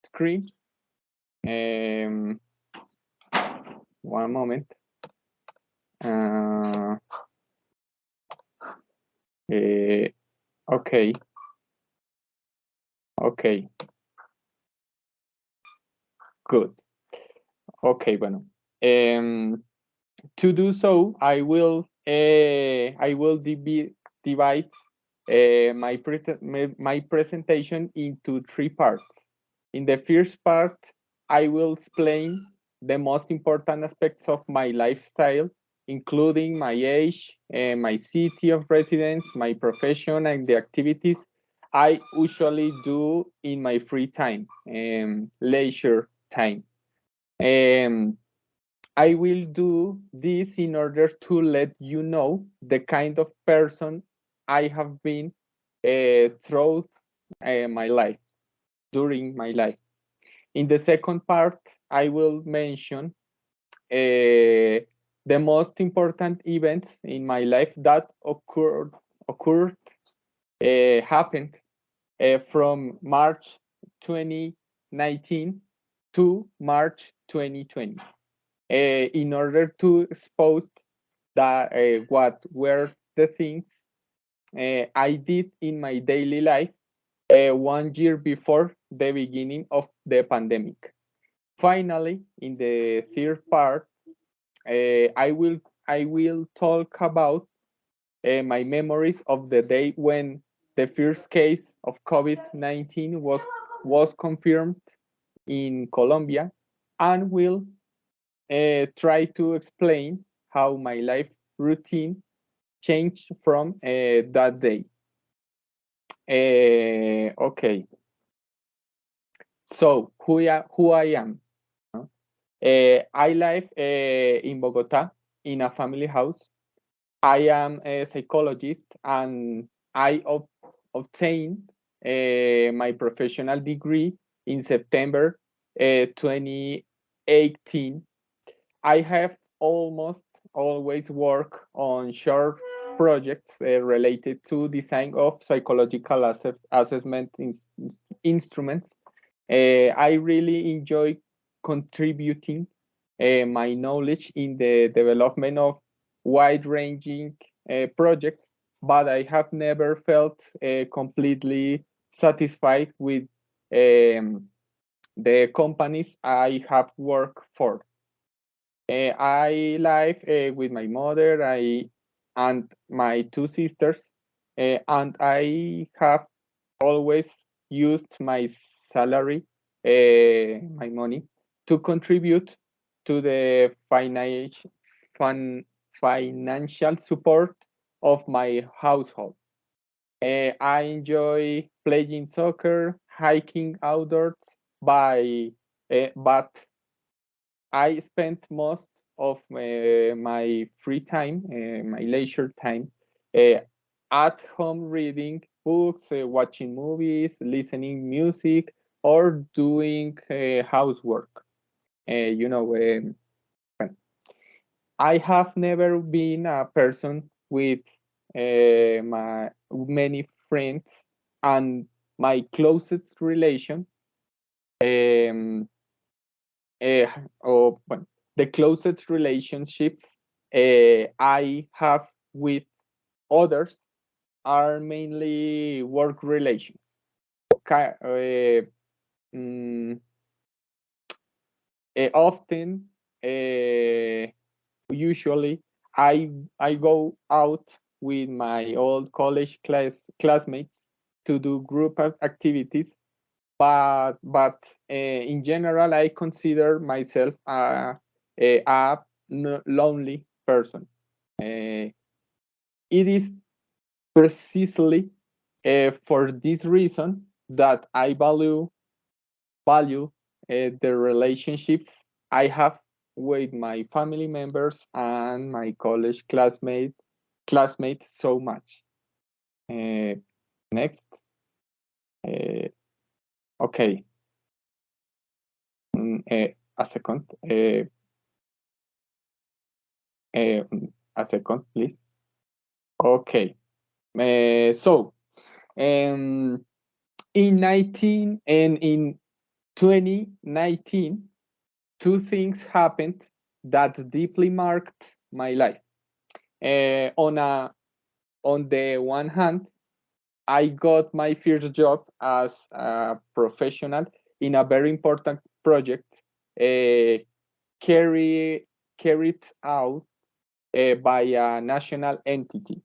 screen. One moment. Okay. Okay. Good. Okay, bueno. To do so, I will divide my presentation into 3 parts. In the first part, I will explain the most important aspects of my lifestyle, including my age, my city of residence, my profession, and the activities I usually do in my free time, leisure time. I will do this in order to let you know the kind of person I have been throughout my life, during my life. In the second part, I will mention the most important events in my life that happened from March 2019 to March 2020. In order to expose that what were the things I did in my daily life 1 year before the beginning of the pandemic. Finally, in the third part, I will talk about my memories of the day when the first case of COVID-19 was confirmed in Colombia, and will try to explain how my life routine changed from that day. Okay. So who I am? I live in Bogota in a family house. I am a psychologist, and I obtained my professional degree in September 2018. I have almost always worked on short projects related to design of psychological assessment instruments. I really enjoy contributing my knowledge in the development of wide-ranging projects, but I have never felt completely satisfied with the companies I have worked for. I live with my mother and my 2 sisters, and I have always used my salary, my money, to contribute to the financial support of my household. I enjoy playing soccer, hiking outdoors, but I spent most of my free time, my leisure time, uh, at home reading books, watching movies, listening music, or doing housework. You know, I have never been a person with my many friends, and my closest relation um, well, the closest relationships I have with others are mainly work relations. Mm, Often, usually, I go out with my old college classmates to do group activities, but in general, I consider myself a lonely person. It is precisely for this reason that I value the relationships I have with my family members and my college classmates so much. Next. Uh, okay. A second. A second, please. Okay. So, in 2019, two things happened that deeply marked my life. On the one hand, I got my first job as a professional in a very important project carry, carried out by a national entity.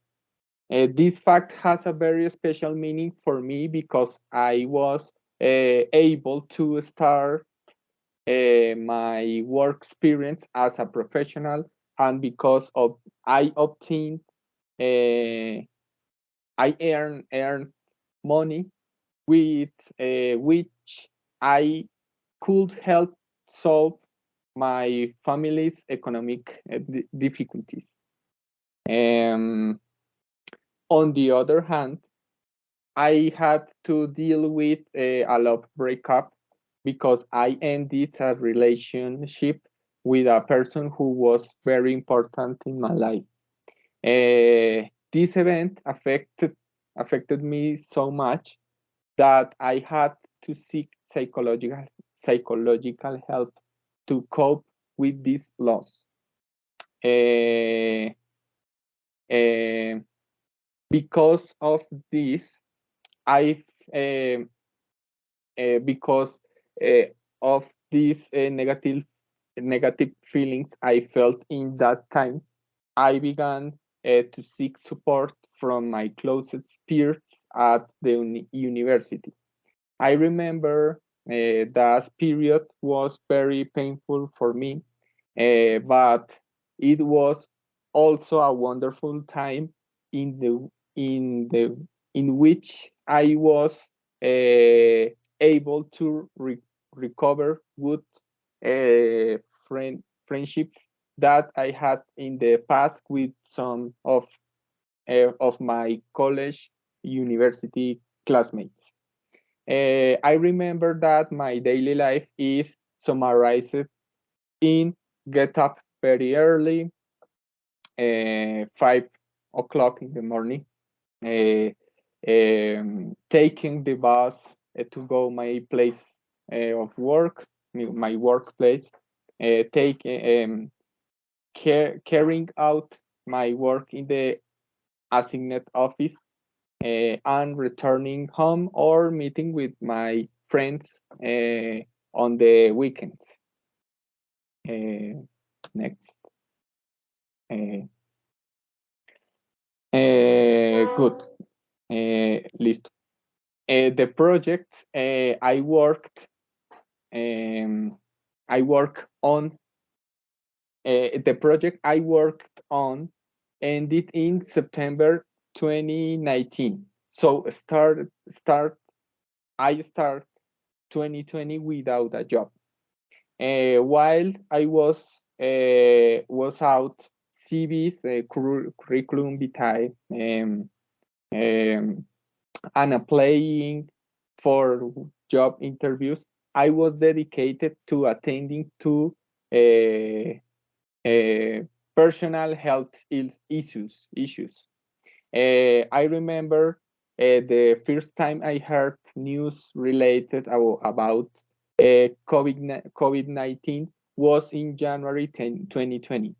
This fact has a very special meaning for me because I was able to start my work experience as a professional, and because of I obtained, I earned money with which I could help solve my family's economic difficulties. Um, on the other hand, I had to deal with a love breakup because I ended a relationship with a person who was very important in my life. This event affected me so much that I had to seek psychological help to cope with this loss. Uh, uh, because of this, I because of these negative feelings I felt in that time, I began to seek support from my closest peers at the university. I remember that period was very painful for me, but it was also a wonderful time in the in the in which I was able to recover good friendships that I had in the past with some of my college university classmates. I remember that my daily life is summarized in get up very early, 5 o'clock in the morning, uh, taking the bus to go my place of work, my workplace, take carrying out my work in the assigned office, and returning home or meeting with my friends on the weekends. Next. Good. Listo. The project I work on, the project I worked on ended in September 2019. So I start 2020 without a job. While I was out CVs, curriculum vitae, and applying for job interviews, I was dedicated to attending to uh, personal health issues. I remember the first time I heard news related about COVID-19 was in January 2020.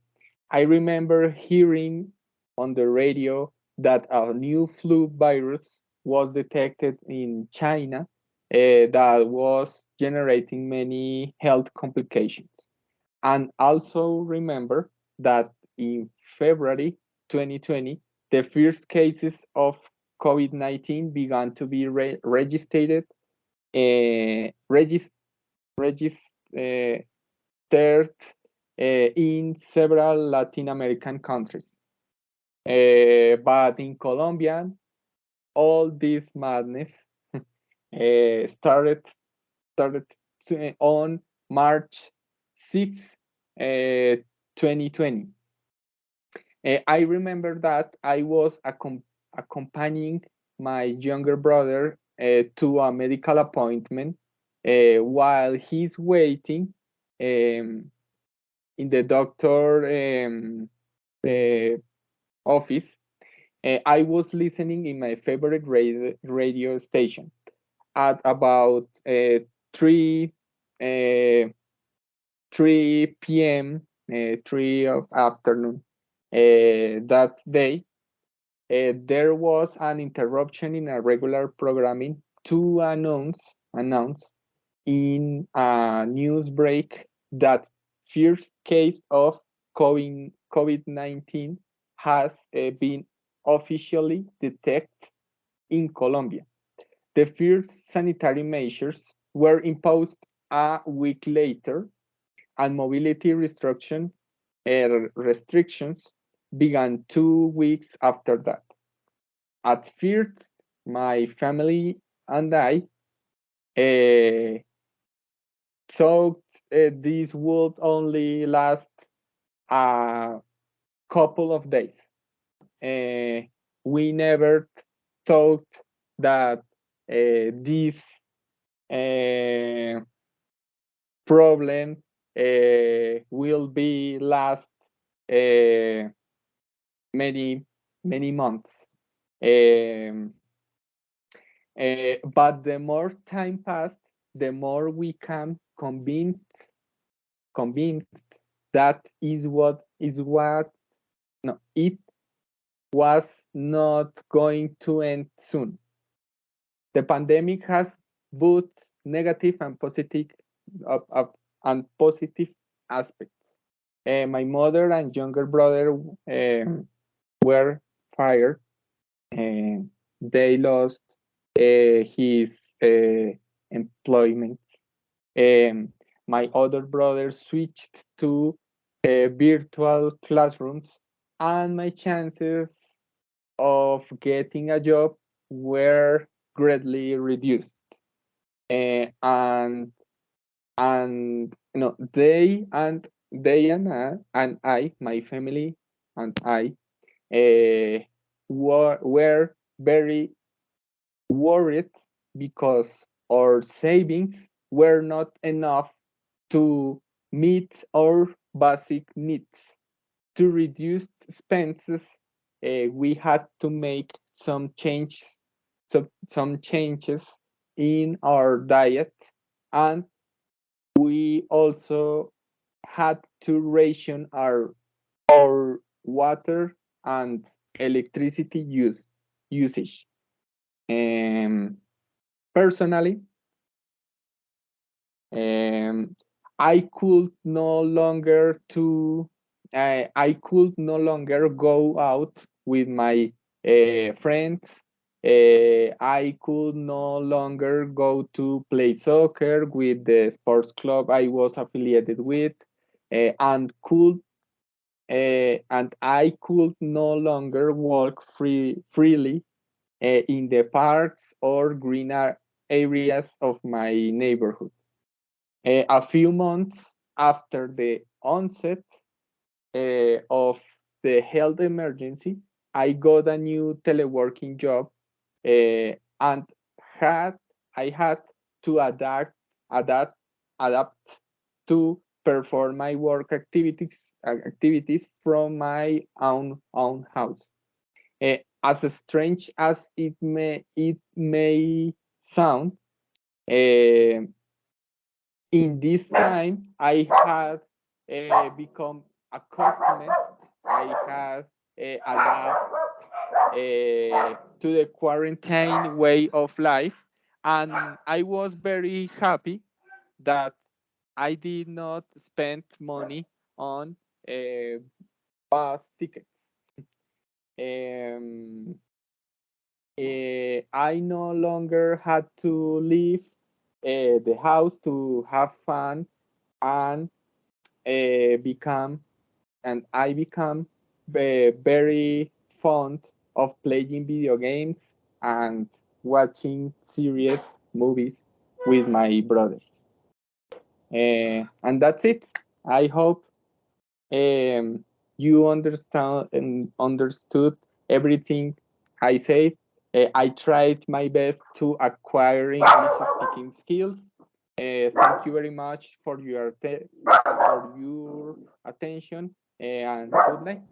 I remember hearing on the radio that a new flu virus was detected in China that was generating many health complications. And also remember that in February 2020, the first cases of COVID-19 began to be registered, uh, regis registered in several Latin American countries. But in Colombia, all this madness started on March 6, 2020. I remember that I was accompanying my younger brother to a medical appointment while he's waiting in the doctor office. I was listening in my favorite radio station at about 3 3 p.m., 3 of afternoon that day, there was an interruption in a regular programming to announce in a news break that first case of COVID-19 has been officially detected in Colombia. The first sanitary measures were imposed a week later, and mobility restrictions began 2 weeks after that. At first, my family and I thought this would only last a couple of days. We never thought that this problem will be last many months. But the more time passed, the more we became convinced that it was not going to end soon. The pandemic has both negative and positive aspects. My mother and younger brother were fired. They lost his employment. My other brother switched to virtual classrooms, and my chances of getting a job were greatly reduced. And they and I, my family and I, were very worried because our savings were not enough to meet our basic needs. To reduce expenses, we had to make some changes in our diet, and we also had to ration our water and electricity usage. Personally, I could no longer go out with my friends. I could no longer go to play soccer with the sports club I was affiliated with, and I could no longer walk freely in the parks or green areas of my neighborhood. A few months after the onset of the health emergency, I got a new teleworking job, and I had to adapt, adapt to perform my work activities from my own house. As strange as it may sound, in this time I had become accustomed. I had adapt to the quarantine way of life, and I was very happy that I did not spend money on bus tickets. Um, I no longer had to leave the house to have fun, and become and I become very fond of playing video games and watching serious movies with my brothers. And that's it. I hope um, you understood everything I said. I tried my best to acquire English speaking skills. Thank you very much for your attention, and good night.